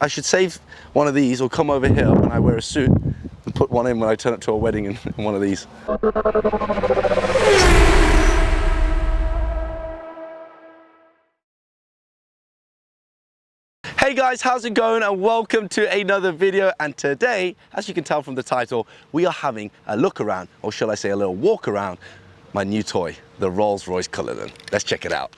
I should save one of these or come over here when I wear a suit and put one in when I turn up to a wedding in one of these. Hey guys, how's it going, and welcome to another video. And today, as you can tell from the title, we are having a look around, or shall I say a little walk around, my new toy, the Rolls Royce Cullinan. Let's check it out.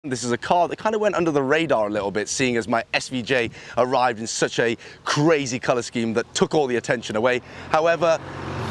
This is a car that kind of went under the radar a little bit, seeing as my SVJ arrived in such a crazy color scheme that took all the attention away. However,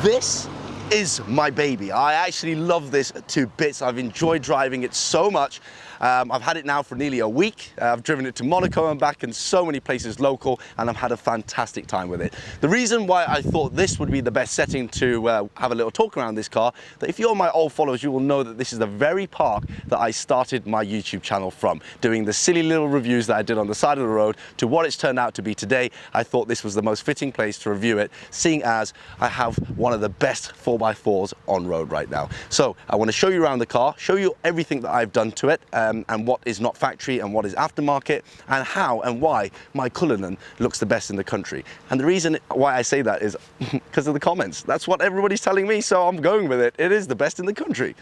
this is my baby. I actually love this to bits. I've enjoyed driving it so much. I've had it now for nearly a week. I've driven it to Monaco and back and so many places local, and I've had a fantastic time with it. The reason why I thought this would be the best setting to have a little talk around this car, that if you're my old followers, you will know that this is the very park that I started my YouTube channel from, doing the silly little reviews that I did on the side of the road to what it's turned out to be today. I thought this was the most fitting place to review it, seeing as I have one of the best 4x4s on road right now. So I want to show you around the car, show you everything that I've done to it, and what is not factory and what is aftermarket, and how and why my Cullinan looks the best in the country. And the reason why I say that is because of the comments. That's what everybody's telling me, so I'm going with it. It is the best in the country.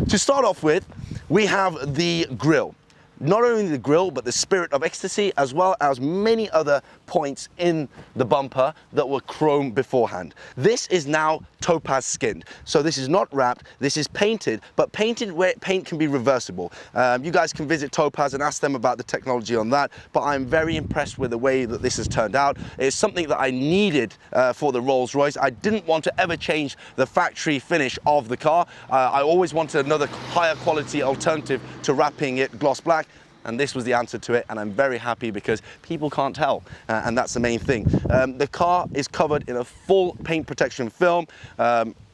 To start off with, we have the grille. Not only the grille, but the Spirit of Ecstasy, as well as many other points in the bumper that were chrome beforehand. This is now topaz skinned. So this is not wrapped, this is painted, but painted where paint can be reversible. You guys can visit Topaz and ask them about the technology on that, but I'm very impressed with the way that this has turned out. It's something that I needed for the Rolls Royce. I didn't want to ever change the factory finish of the car. I always wanted another higher quality alternative to wrapping it gloss black. And this was the answer to it, and I'm very happy because people can't tell, and that's the main thing. The car is covered in a full paint protection film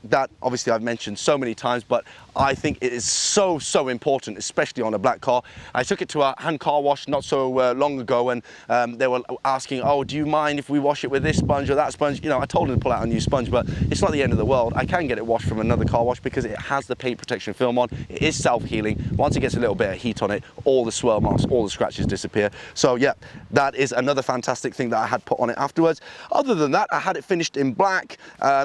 that obviously I've mentioned so many times, but I think it is so important, especially on a black car. I took it to a hand car wash not so long ago, and they were asking, oh, do you mind if we wash it with this sponge or that sponge? You know, I told them to pull out a new sponge, but it's not the end of the world. I can get it washed from another car wash because it has the paint protection film on. It is self-healing. Once it gets a little bit of heat on it, all the swirl marks, all the scratches disappear. So yeah, that is another fantastic thing that I had put on it afterwards. Other than that, I had it finished in black.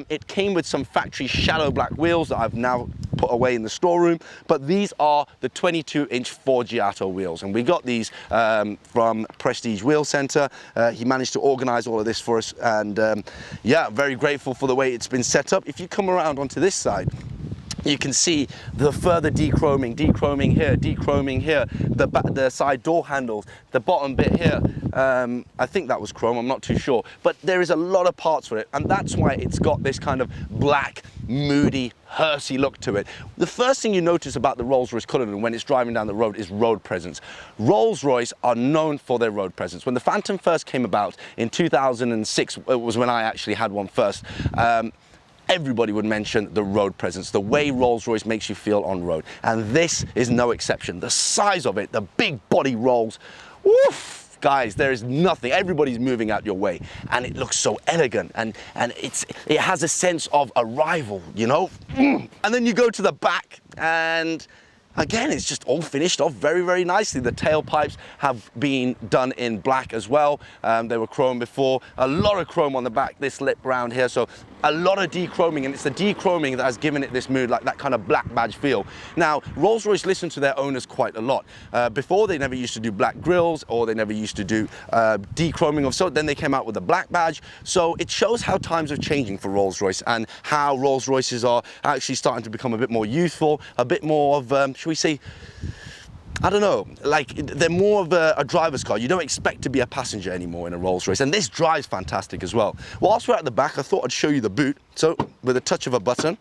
It came with some factory shadow black wheels that I've now put away in the storeroom, but these are the 22-inch Forgiato wheels, and we got these from Prestige Wheel Center. He managed to organize all of this for us, and yeah, very grateful for the way it's been set up. If you come around onto this side, you can see the further dechroming here, the side door handles, the bottom bit here. I think that was chrome, I'm not too sure, but there is a lot of parts for it, and that's why it's got this kind of black, moody, hearsey look to it. The first thing you notice about the Rolls Royce Cullinan when it's driving down the road is road presence. Rolls Royce are known for their road presence. When the Phantom first came about in 2006, it was when I actually had one first, everybody would mention the road presence, the way Rolls-Royce makes you feel on road. And this is no exception. The size of it, the big body rolls, woof, guys, there is nothing. Everybody's moving out your way. And it looks so elegant, and it has a sense of arrival, you know? And then you go to the back, and again, it's just all finished off very nicely. The tailpipes have been done in black as well. They were chrome before. A lot of chrome on the back, this lip round here. So a lot of dechroming, and it's the dechroming that has given it this mood, like that kind of black badge feel. Now, Rolls-Royce listened to their owners quite a lot. Before, they never used to do black grills, or they never used to do dechroming of so. Then they came out with a black badge. So it shows how times are changing for Rolls-Royce, and how Rolls-Royces are actually starting to become a bit more youthful, a bit more of, should we say, I don't know, like they're more of a driver's car. You don't expect to be a passenger anymore in a Rolls Royce, and this drives fantastic as well. Whilst we're at the back, I thought I'd show you the boot. So with a touch of a button,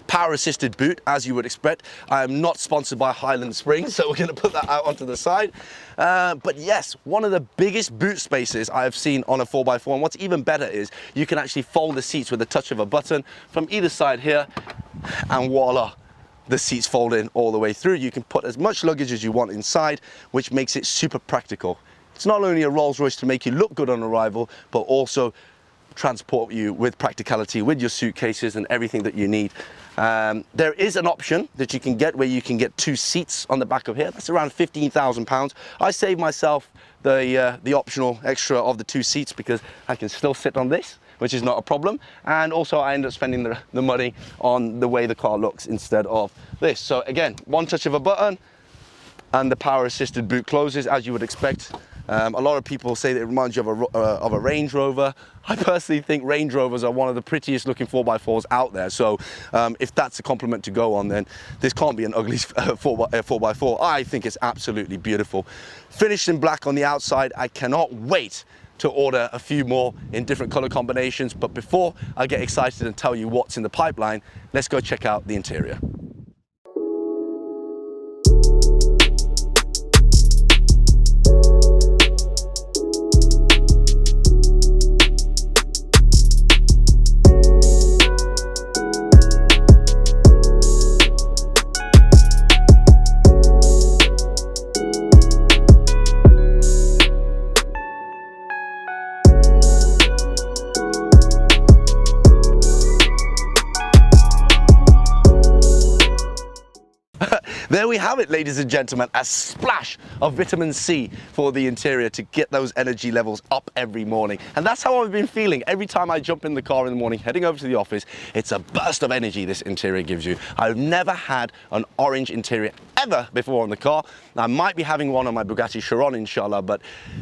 Power assisted boot, as you would expect. I am not sponsored by Highland Springs, so we're going to put that out onto the side. But yes, one of the biggest boot spaces I have seen on a 4x4, and what's even better is you can actually fold the seats with the touch of a button from either side here, and voila, the seats fold in all the way through. You can put as much luggage as you want inside, which makes it super practical. It's not only a Rolls Royce to make you look good on arrival, but also transport you with practicality with your suitcases and everything that you need. There is an option that you can get where you can get 2 seats on the back of here. That's around £15,000. I saved myself the optional extra of the 2 seats because I can still sit on this, which is not a problem. And also I end up spending the money on the way the car looks instead of this. So again, one touch of a button and the power assisted boot closes, as you would expect. A lot of people say that it reminds you of a Range Rover. I personally think Range Rovers are one of the prettiest looking 4x4s out there. So if that's a compliment to go on, then this can't be an ugly 4x4. I think it's absolutely beautiful. Finished in black on the outside. I cannot wait to order a few more in different color combinations. But before I get excited and tell you what's in the pipeline, let's go check out the interior. There we have it, ladies and gentlemen, a splash of vitamin C for the interior to get those energy levels up every morning. And that's how I've been feeling every time I jump in the car in the morning, heading over to the office. It's a burst of energy this interior gives you. I've never had an orange interior ever before on the car. I might be having one on my Bugatti Chiron, inshallah, but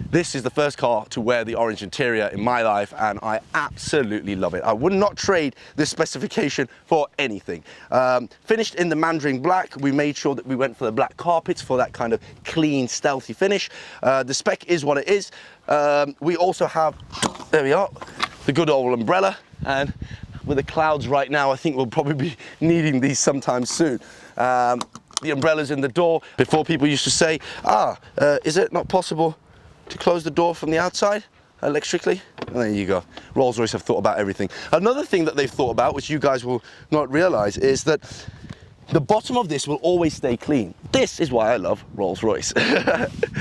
this is the first car to wear the orange interior in my life, and I absolutely love it. I would not trade this specification for anything. Finished in the Mandarin black. We made sure that we went for the black carpets for that kind of clean, stealthy finish. The spec is what it is. We also have, there we are, the good old umbrella, and with the clouds right now, I think we'll probably be needing these sometime soon. The umbrella's in the door. Before, people used to say, is it not possible to close the door from the outside electrically? And there you go. Rolls Royce have thought about everything. Another thing that they've thought about, which you guys will not realize, is that the bottom of this will always stay clean. This is why I love Rolls Royce.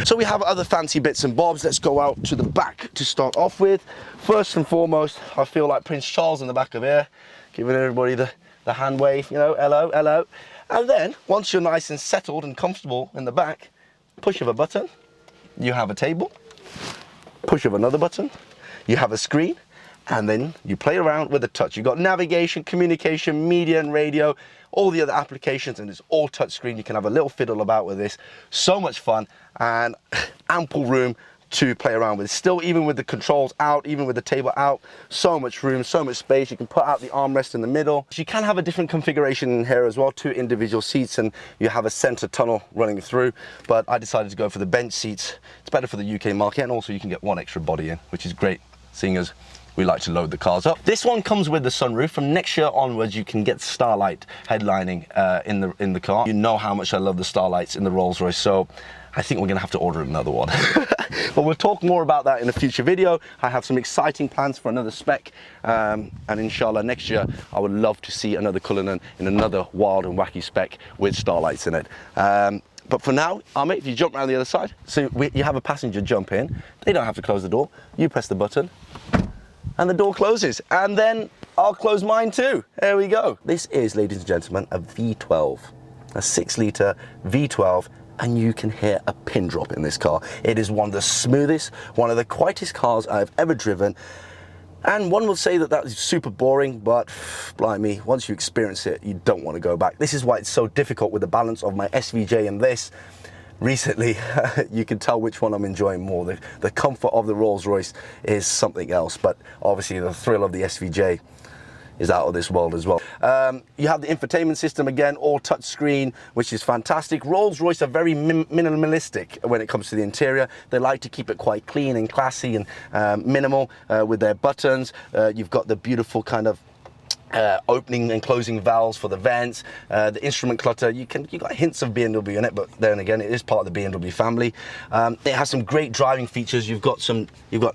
So we have other fancy bits and bobs. Let's go out to the back to start off with. First and foremost, I feel like Prince Charles in the back of here, giving everybody the hand wave, you know, hello, hello. And then, once you're nice and settled and comfortable in the back, push of a button, you have a table. Push of another button, you have a screen, and then you play around with the touch. You've got navigation, communication, media and radio, all the other applications, and it's all touch screen. You can have a little fiddle about with this. So much fun and ample room to play around with. Still, even with the controls out, even with the table out, so much room, so much space. You can put out the armrest in the middle. You can have a different configuration in here as well, 2 individual seats, and you have a center tunnel running through, but I decided to go for the bench seats. It's better for the UK market, and also you can get 1 extra body in, which is great, seeing as we like to load the cars up. This one comes with the sunroof. From next year onwards, you can get Starlight headlining in the car. You know how much I love the Starlights in the Rolls Royce, so I think we're gonna have to order another one. But we'll talk more about that in a future video. I have some exciting plans for another spec, and inshallah next year I would love to see another Cullinan in another wild and wacky spec with Starlights in it. But for now, Amit, if you jump around the other side, so you have a passenger jump in, they don't have to close the door, you press the button, and the door closes, and then I'll close mine too. There we go. This is, ladies and gentlemen, a V12, a 6-litre V12, and you can hear a pin drop in this car. It is one of the smoothest, one of the quietest cars I've ever driven. And one will say that that is super boring, but blimey, once you experience it, you don't want to go back. This is why it's so difficult with the balance of my SVJ and this. Recently, you can tell which one I'm enjoying more. The comfort of the Rolls Royce is something else, but obviously the thrill of the SVJ is out of this world as well. You have the infotainment system again, all touch screen, which is fantastic. Rolls Royce are very minimalistic when it comes to the interior. They like to keep it quite clean and classy and minimal with their buttons. You've got the beautiful kind of opening and closing valves for the vents, the instrument clutter. You got hints of BMW in it, but then again, it is part of the BMW family. It has some great driving features. You've got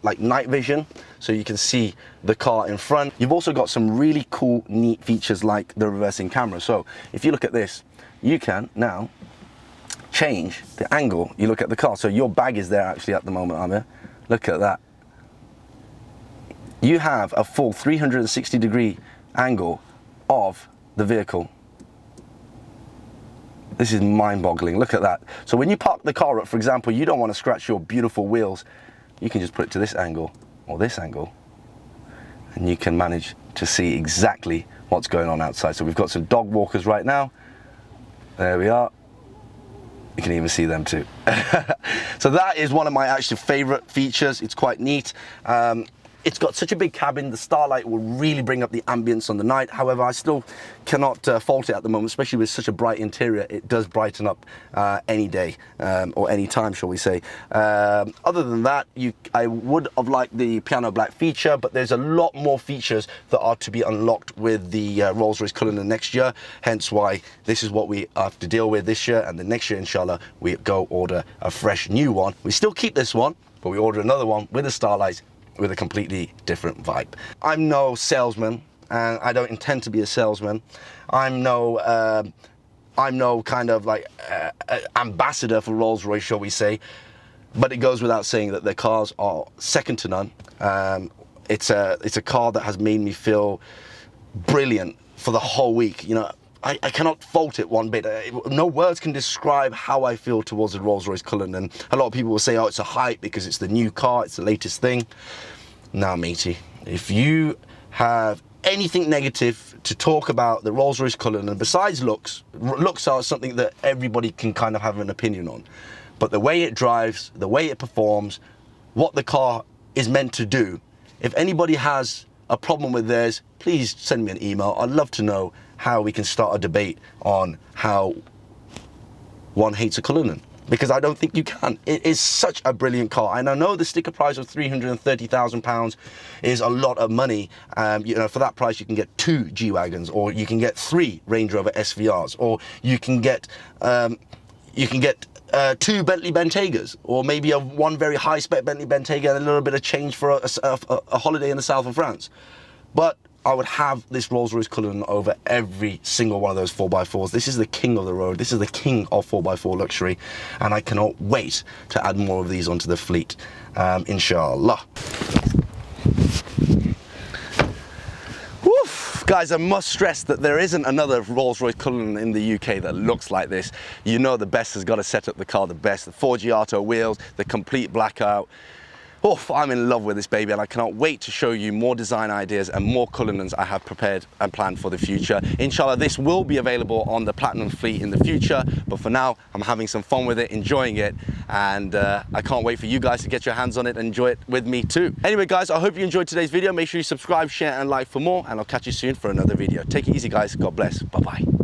like night vision, so you can see the car in front. You've also got some really cool, neat features like the reversing camera. So if you look at this, you can now change the angle you look at the car. So your bag is there actually at the moment, Amir. Look at that. You have a full 360-degree angle of the vehicle. This is mind-boggling. Look at that. So when you park the car up, for example, you don't want to scratch your beautiful wheels, you can just put it to this angle or this angle, and you can manage to see exactly what's going on outside. So we've got some dog walkers right now. There we are. You can even see them too. So that is one of my actual favorite features. It's quite neat. It's got such a big cabin, the starlight will really bring up the ambience on the night. However, I still cannot fault it at the moment, especially with such a bright interior. It does brighten up any day, or any time, shall we say. Other than that, I would have liked the piano black feature, but there's a lot more features that are to be unlocked with the Rolls Royce Cullinan next year. Hence why this is what we have to deal with this year, and the next year, inshallah, we go order a fresh new one. We still keep this one, but we order another one with the starlights, with a completely different vibe. I'm no salesman, and I don't intend to be a salesman. I'm no kind of like ambassador for Rolls Royce, shall we say. But it goes without saying that their cars are second to none. It's a car that has made me feel brilliant for the whole week. You know, I cannot fault it one bit. No words can describe how I feel towards the Rolls Royce Cullinan. And a lot of people will say, oh, it's a hype because it's the new car, it's the latest thing. Now, matey, if you have anything negative to talk about the Rolls Royce Cullinan, besides looks are something that everybody can kind of have an opinion on. But the way it drives, the way it performs, what the car is meant to do, if anybody has a problem with theirs, please send me an email. I'd love to know how we can start a debate on how one hates a Cullinan, because I don't think you can. It is such a brilliant car, and I know the sticker price of £330,000 is a lot of money. You know, for that price you can get 2 G-Wagons, or you can get 3 Range Rover SVRs, or you can get 2 Bentley Bentegas, or maybe one very high-spec Bentley Bentayga and a little bit of change for a holiday in the south of France. But I would have this Rolls Royce Cullinan over every single one of those 4x4s. This is the king of the road. This is the king of 4x4 luxury. And I cannot wait to add more of these onto the fleet, inshallah. Woof. Guys, I must stress that there isn't another Rolls Royce Cullinan in the UK that looks like this. You know the best has got to set up the car the best. The 4G Auto wheels, the complete blackout. Oh, I'm in love with this baby, and I cannot wait to show you more design ideas and more Cullinans I have prepared and planned for the future. Inshallah, this will be available on the Platinum fleet in the future, but for now, I'm having some fun with it, enjoying it, and I can't wait for you guys to get your hands on it and enjoy it with me too. Anyway, guys, I hope you enjoyed today's video. Make sure you subscribe, share, and like for more, and I'll catch you soon for another video. Take it easy, guys. God bless. Bye-bye.